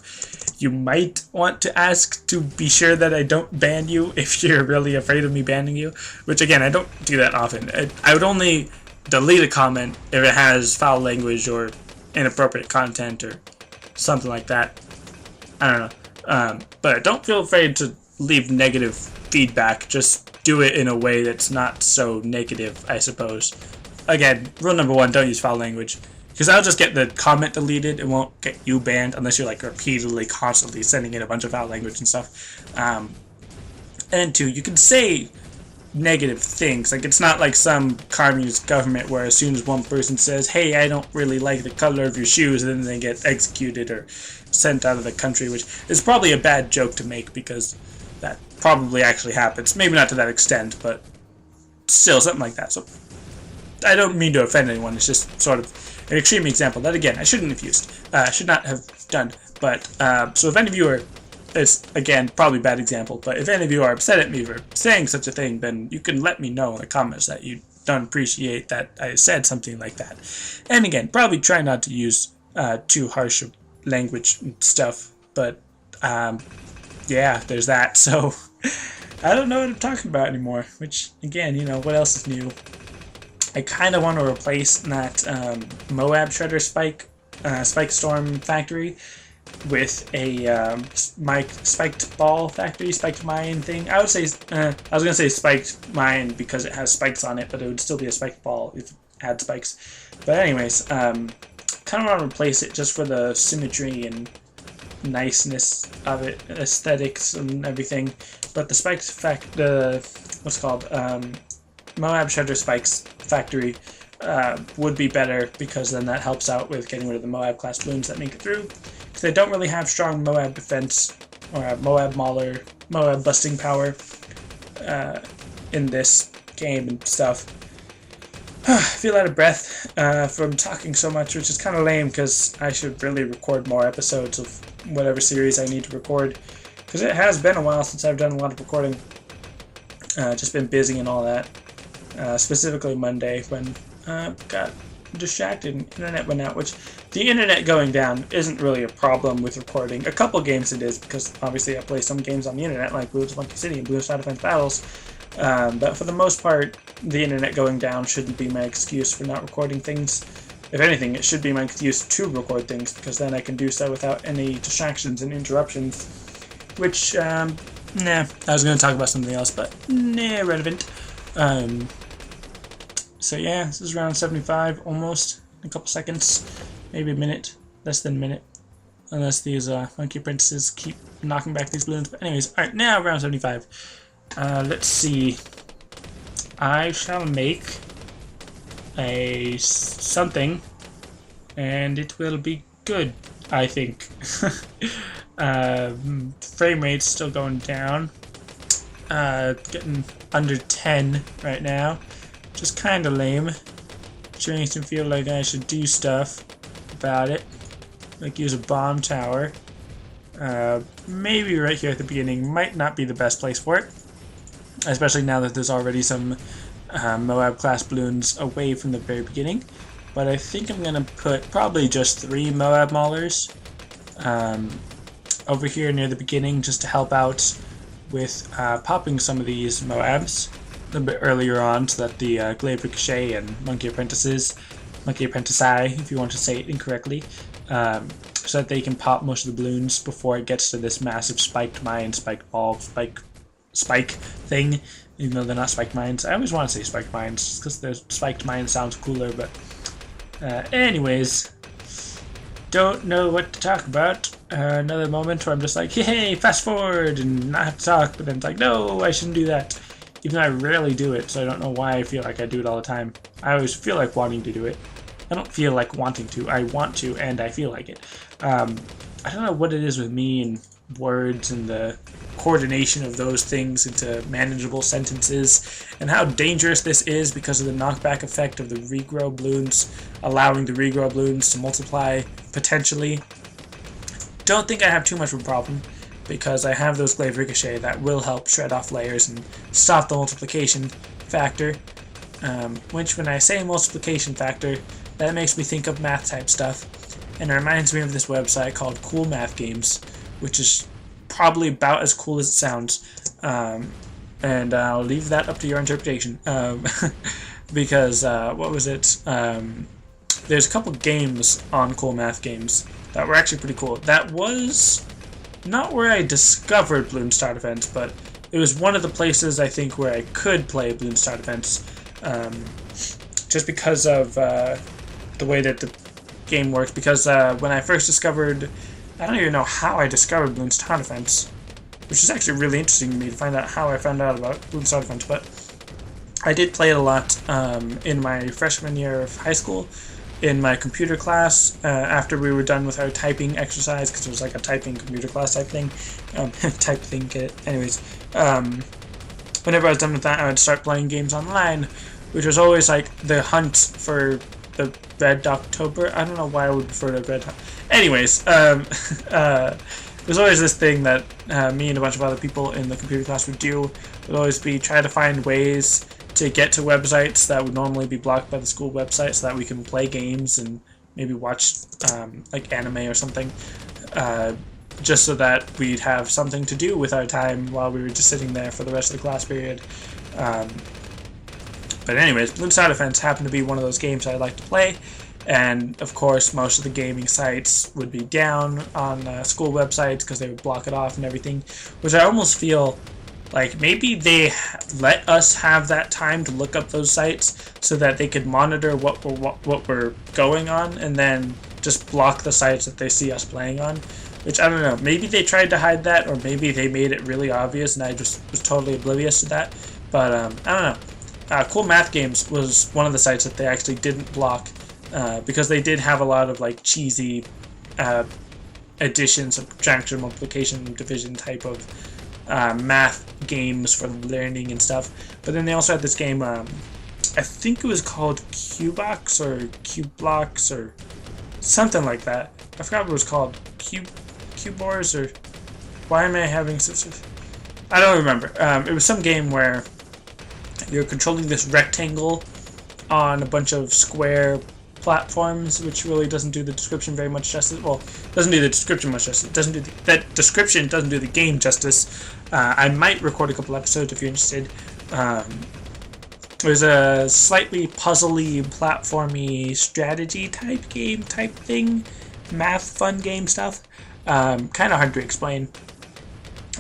You might want to ask to be sure that I don't ban you if you're really afraid of me banning you, which again, I don't do that often. I would only delete a comment if it has foul language or inappropriate content or something like that. I don't know. But don't feel afraid to leave negative feedback. Just do it in a way that's not so negative, I suppose. Again, rule number 1, don't use foul language. Because I'll just get the comment deleted. It won't get you banned unless you're like repeatedly, constantly sending in a bunch of foul language and stuff. And 2, you can say negative things. Like, it's not like some communist government where as soon as one person says, hey, I don't really like the color of your shoes, then they get executed or sent out of the country, which is probably a bad joke to make because that probably actually happens. Maybe not to that extent, but still something like that. So I don't mean to offend anyone. It's just sort of an extreme example that, again, I shouldn't have used. Should not have done. But, so if any of you are, it's, again, probably a bad example, but if any of you are upset at me for saying such a thing, then you can let me know in the comments that you don't appreciate that I said something like that. And again, probably try not to use too harsh language and stuff, but, yeah, there's that. So, I don't know what I'm talking about anymore, which, again, you know, what else is new? I kind of want to replace that Moab Shredder Spike Storm factory with a spiked ball factory, spiked mine thing. I would say, I was going to say spiked mine because it has spikes on it, but it would still be a spiked ball if it had spikes. But anyways, kind of want to replace it just for the symmetry and niceness of it, aesthetics and everything. But the spiked what's called, Moab Shredder Spikes factory would be better, because then that helps out with getting rid of the Moab class balloons that make it through. Because they don't really have strong Moab defense or have Moab Mauler, Moab busting power in this game and stuff. I feel out of breath from talking so much, which is kind of lame because I should really record more episodes of whatever series I need to record, because it has been a while since I've done a lot of recording. Just been busy and all that. Specifically Monday when got distracted and internet went out, which the internet going down isn't really a problem with recording. A couple games it is, because obviously I play some games on the internet like Bloons Wiki and Bloons Side Offense Battles, but for the most part the internet going down shouldn't be my excuse for not recording things. If anything, it should be my excuse to record things, because then I can do so without any distractions and interruptions, which nah, I was going to talk about something else, but nah, irrelevant. So yeah, this is round 75, almost, in a couple seconds, maybe a minute, less than a minute, unless these monkey apprentices keep knocking back these balloons. But anyways, alright, now round 75. Let's see. I shall make a something, and it will be good, I think. Frame rate's still going down. Getting under 10 right now. Just kind of lame. Sure makes me feel like I should do stuff about it. Like use a bomb tower. Maybe right here at the beginning might not be the best place for it. Especially now that there's already some Moab class balloons away from the very beginning. But I think I'm going to put probably just 3 Moab Maulers over here near the beginning, just to help out with popping some of these Moabs a little bit earlier on, so that the Glaive Ricochet and Monkey Apprentici, if you want to say it incorrectly, so that they can pop most of the balloons before it gets to this massive spiked mine, spiked ball, spike thing, even though they're not spiked mines. I always want to say spiked mines, because the spiked mine sounds cooler, but anyways, don't know what to talk about. Another moment where I'm just like, hey, fast forward, and not have to talk, but then it's like, no, I shouldn't do that. Even though I rarely do it, so I don't know why I feel like I do it all the time. I always feel like wanting to do it. I don't feel like wanting to. I want to, and I feel like it. I don't know what it is with me and words and the coordination of those things into manageable sentences, and how dangerous this is because of the knockback effect of the regrow balloons, allowing the regrow balloons to multiply potentially. Don't think I have too much of a problem, because I have those Glaive Ricochet that will help shred off layers and stop the multiplication factor, which when I say multiplication factor, that makes me think of math type stuff, and it reminds me of this website called Cool Math Games, which is probably about as cool as it sounds, and I'll leave that up to your interpretation, because, what was it, there's a couple games on Cool Math Games that were actually pretty cool. That was not where I discovered Bloons Star Defense, but it was one of the places I think where I could play Bloons Star Defense, just because of the way that the game works. Because when I first discovered, I don't even know how I discovered Bloons Star Defense, which is actually really interesting to me to find out how I found out about Bloons Star Defense, but I did play it a lot in my freshman year of high school, in my computer class, after we were done with our typing exercise, because it was like a typing computer class type thing, anyways, whenever I was done with that, I would start playing games online, which was always like the hunt for the Red October. I don't know why I would prefer the Red. Anyways, there's always this thing that me and a bunch of other people in the computer class would do. Would always be try to find ways to get to websites that would normally be blocked by the school website, so that we can play games and maybe watch like anime or something, just so that we'd have something to do with our time while we were just sitting there for the rest of the class period. But anyways, Bloons Star Defense happened to be one of those games I like to play, and of course most of the gaming sites would be down on school websites because they would block it off and everything, which I almost feel like maybe they let us have that time to look up those sites so that they could monitor what we're going on, and then just block the sites that they see us playing on. Which, I don't know, maybe they tried to hide that, or maybe they made it really obvious and I just was totally oblivious to that. But I don't know. Cool Math Games was one of the sites that they actually didn't block, because they did have a lot of like cheesy addition, subtraction, multiplication, division type of math games for learning and stuff. But then they also had this game, I think it was called Cubox or Cublox or something like that. I forgot what it was called. Cubors, or why am I having such a... I don't remember. It was some game where you're controlling this rectangle on a bunch of square platforms, which really doesn't do the description very much justice. Well, doesn't do the description much justice. Doesn't do that description doesn't do the game justice. I might record a couple episodes if you're interested. It was a slightly puzzly, platformy strategy type game type thing, math fun game stuff. Kind of hard to explain.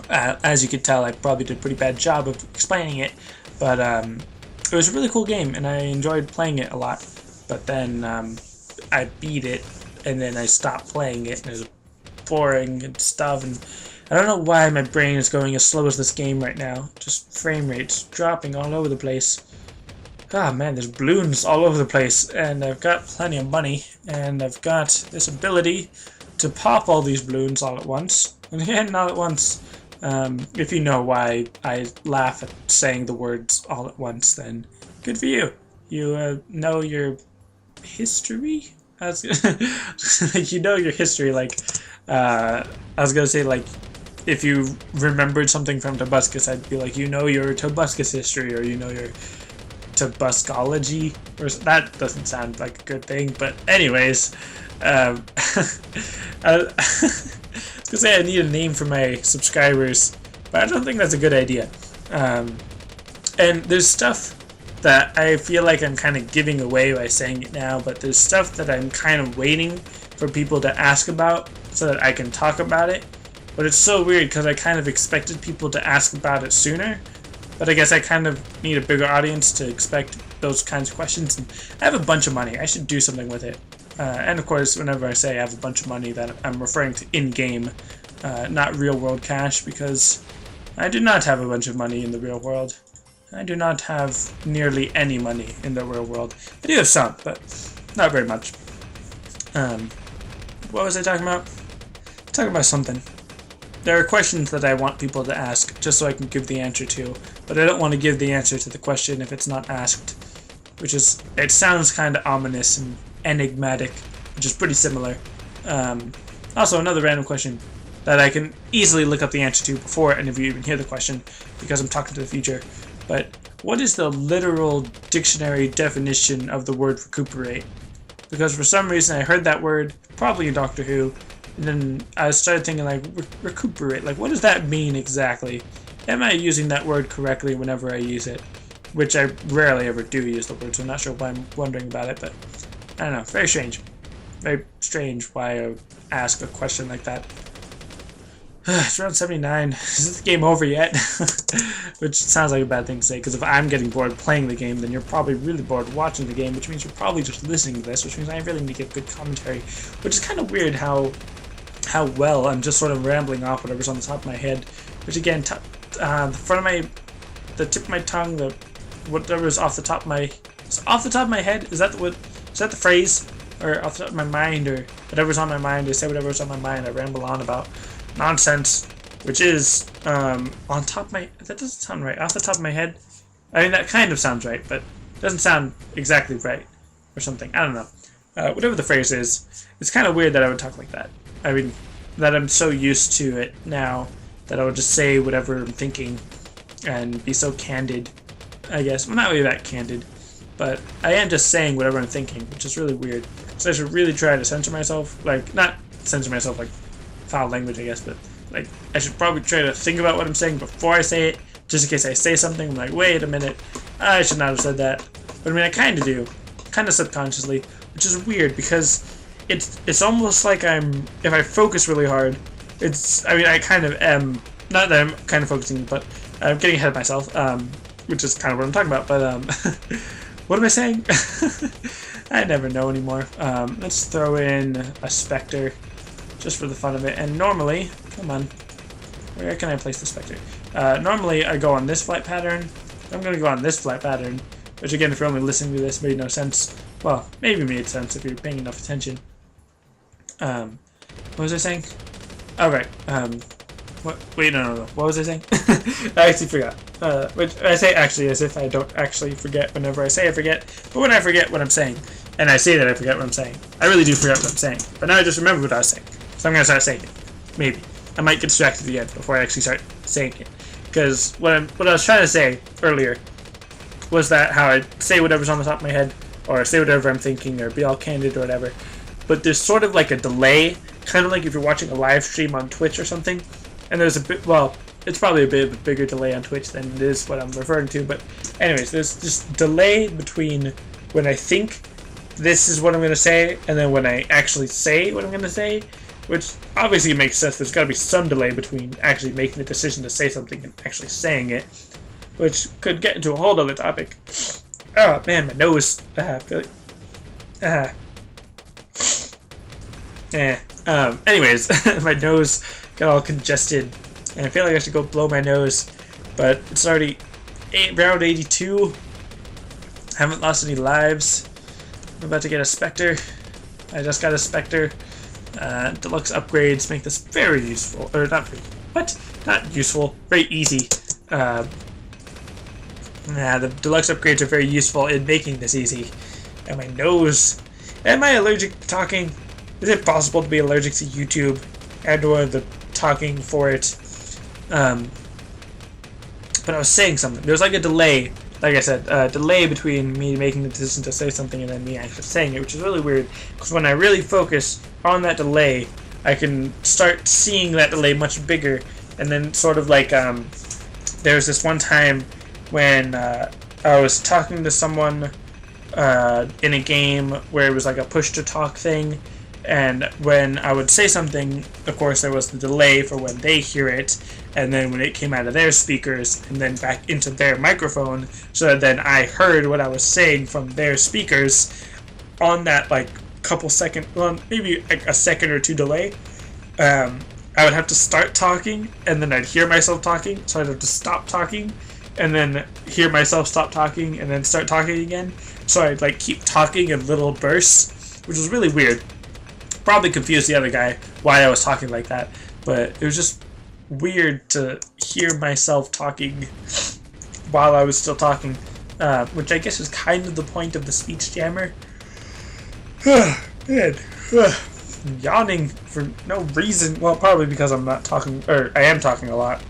As you could tell, I probably did a pretty bad job of explaining it, but it was a really cool game, and I enjoyed playing it a lot. But then I beat it, and then I stopped playing it, and it was boring and stuff, and I don't know why my brain is going as slow as this game right now. Just frame rates dropping all over the place. Ah man, there's balloons all over the place, and I've got plenty of money, and I've got this ability to pop all these balloons all at once. And again, not at once. If you know why I laugh at saying the words all at once, then good for you. You know your history? Like, you know your history, like, I was gonna say, like, if you remembered something from Tobuscus, I'd be like, you know your Tobuscus history, or you know your Tobuscology, or that doesn't sound like a good thing, but anyways, I was gonna say I need a name for my subscribers, but I don't think that's a good idea. And there's stuff that I feel like I'm kind of giving away by saying it now, but there's stuff that I'm kind of waiting for people to ask about so that I can talk about it. But it's so weird because I kind of expected people to ask about it sooner, but I guess I kind of need a bigger audience to expect those kinds of questions. And I have a bunch of money. I should do something with it. And of course, whenever I say I have a bunch of money, that I'm referring to in-game, not real-world cash, because I do not have a bunch of money in the real world. I do not have nearly any money in the real world. I do have some, but not very much. What was I talking about? Talking about something. There are questions that I want people to ask just so I can give the answer to, but I don't want to give the answer to the question if it's not asked, which is, it sounds kind of ominous and enigmatic, which is pretty similar. Also, another random question that I can easily look up the answer to before any of you even hear the question, because I'm talking to the future. But what is the literal dictionary definition of the word recuperate? Because for some reason I heard that word, probably in Doctor Who, and then I started thinking, like, recuperate, like, what does that mean exactly? Am I using that word correctly whenever I use it? Which I rarely ever do use the word, so I'm not sure why I'm wondering about it, but I don't know, very strange. Very strange why I would ask a question like that. It's around 79. Is the game over yet? Which sounds like a bad thing to say, because if I'm getting bored playing the game, then you're probably really bored watching the game, which means you're probably just listening to this, which means I really need to get good commentary. Which is kind of weird how well I'm just sort of rambling off whatever's on the top of my head. Which again, the tip of my tongue, whatever's off the top of my head. Is that the phrase? Or off the top of my mind, or whatever's on my mind. I say whatever's on my mind. I ramble on about nonsense, which is on top of my... That doesn't sound right. Off the top of my head? I mean, that kind of sounds right, but it doesn't sound exactly right, or something. I don't know. Whatever the phrase is, it's kind of weird that I would talk like that. I mean, that I'm so used to it now that I would just say whatever I'm thinking and be so candid, I guess. Well, not really that candid, but I am just saying whatever I'm thinking, which is really weird. So I should really try to censor myself. Like, not censor myself like foul language, I guess, but like, I should probably try to think about what I'm saying before I say it, just in case I say something. I'm like, wait a minute, I should not have said that. But I mean, I kind of do, kind of subconsciously, which is weird because it's almost like if I focus really hard, I mean, I kind of am, not that I'm kind of focusing, but I'm getting ahead of myself, which is kind of what I'm talking about, but what am I saying? I never know anymore. Let's throw in a specter, just for the fun of it. And normally, come on, where can I place the specter? Normally I go on this flight pattern. I'm going to go on this flight pattern, which again, if you're only listening to this, made no sense. Well, maybe made sense if you're paying enough attention. What was I saying? Alright, what? Wait, no. What was I saying? I actually forgot. Which I say actually as if I don't actually forget whenever I say I forget, but when I forget what I'm saying, and I say that I forget what I'm saying, I really do forget what I'm saying. But now I just remember what I was saying, so I'm gonna start saying it. Maybe. I might get distracted again before I actually start saying it. Because what I was trying to say earlier was that how I say whatever's on the top of my head, or say whatever I'm thinking, or be all candid or whatever, but there's sort of like a delay, kind of like if you're watching a live stream on Twitch or something, and there's a bit, well, it's probably a bit of a bigger delay on Twitch than it is what I'm referring to, but anyways, there's this delay between when I think this is what I'm going to say, and then when I actually say what I'm going to say, which obviously makes sense. There's got to be some delay between actually making the decision to say something and actually saying it, which could get into a whole other topic. Oh man, my nose. Anyways, my nose got all congested, and I feel like I should go blow my nose, but it's already round 82. Haven't lost any lives. I'm about to get a Spectre. I just got a Spectre. Deluxe upgrades make this very useful, or not very, what? Not useful, very easy. The deluxe upgrades are very useful in making this easy. And my nose. Am I allergic to talking? Is it possible to be allergic to YouTube and or the talking for it? But I was saying something. There's like a delay, like I said, a delay between me making the decision to say something and then me actually saying it, which is really weird. Because when I really focus on that delay, I can start seeing that delay much bigger. And then sort of like, there was this one time when I was talking to someone in a game where it was like a push-to-talk thing, and when I would say something, of course there was the delay for when they hear it, and then when it came out of their speakers and then back into their microphone, so that then I heard what I was saying from their speakers on that like couple second, well maybe like a second or two delay. I would have to start talking, and then I'd hear myself talking, so I'd have to stop talking, and then hear myself stop talking, and then start talking again. So I'd like keep talking in little bursts, which was really weird. Probably confused the other guy why I was talking like that, but it was just weird to hear myself talking while I was still talking, which I guess is kind of the point of the speech jammer. Man, yawning for no reason. Well, probably because I'm not talking, or I am talking a lot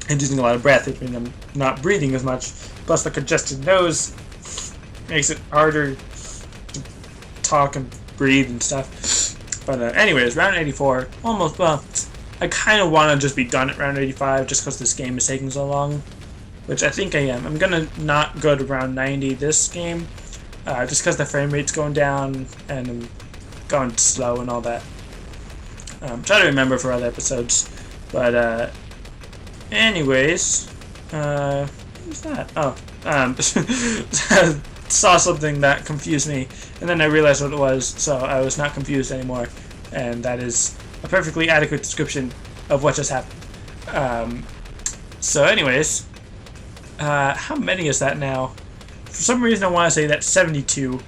and using a lot of breath, which means I'm not breathing as much. Plus, the congested nose makes it harder to talk and breathe and stuff. But anyways, round 84, almost, well, I kind of want to just be done at round 85 just because this game is taking so long, which I think I am. I'm going to not go to round 90 this game, just because the frame rate's going down and I'm going slow and all that. Try to remember for other episodes, but anyways, what was that? Oh, saw something that confused me, and then I realized what it was, so I was not confused anymore, and that is a perfectly adequate description of what just happened. So anyways, how many is that now? For some reason I want to say that's 72.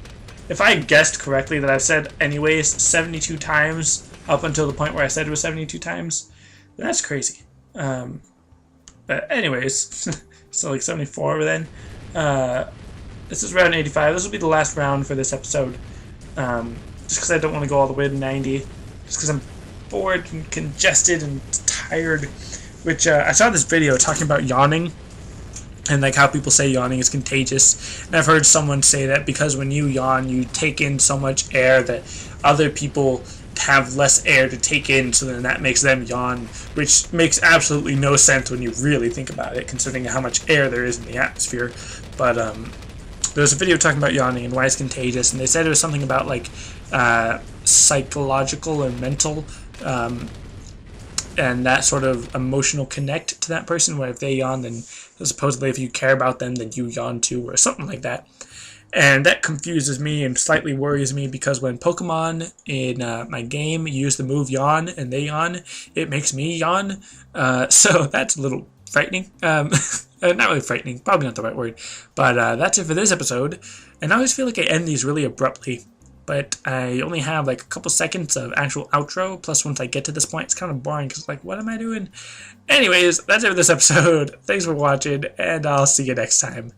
If I guessed correctly that I've said anyways 72 times up until the point where I said it was 72 times, that's crazy. But anyways, so like 74 over then. This is round 85. This will be the last round for this episode. Just because I don't want to go all the way to 90. Just because I'm bored and congested and tired. Which, I saw this video talking about yawning. And like how people say yawning is contagious. And I've heard someone say that because when you yawn, you take in so much air that other people have less air to take in, so then that makes them yawn, which makes absolutely no sense when you really think about it, considering how much air there is in the atmosphere. But there was a video talking about yawning and why it's contagious, and they said it was something about like psychological or mental, and that sort of emotional connect to that person, where if they yawn, then supposedly if you care about them, then you yawn too, or something like that. And that confuses me and slightly worries me, because when Pokemon in my game use the move yawn and they yawn, it makes me yawn. So that's a little frightening. Not really frightening, probably not the right word. But that's it for this episode. And I always feel like I end these really abruptly. but I only have like a couple seconds of actual outro, plus once I get to this point, it's kind of boring, because like, what am I doing? Anyways, that's it for this episode. Thanks for watching, and I'll see you next time.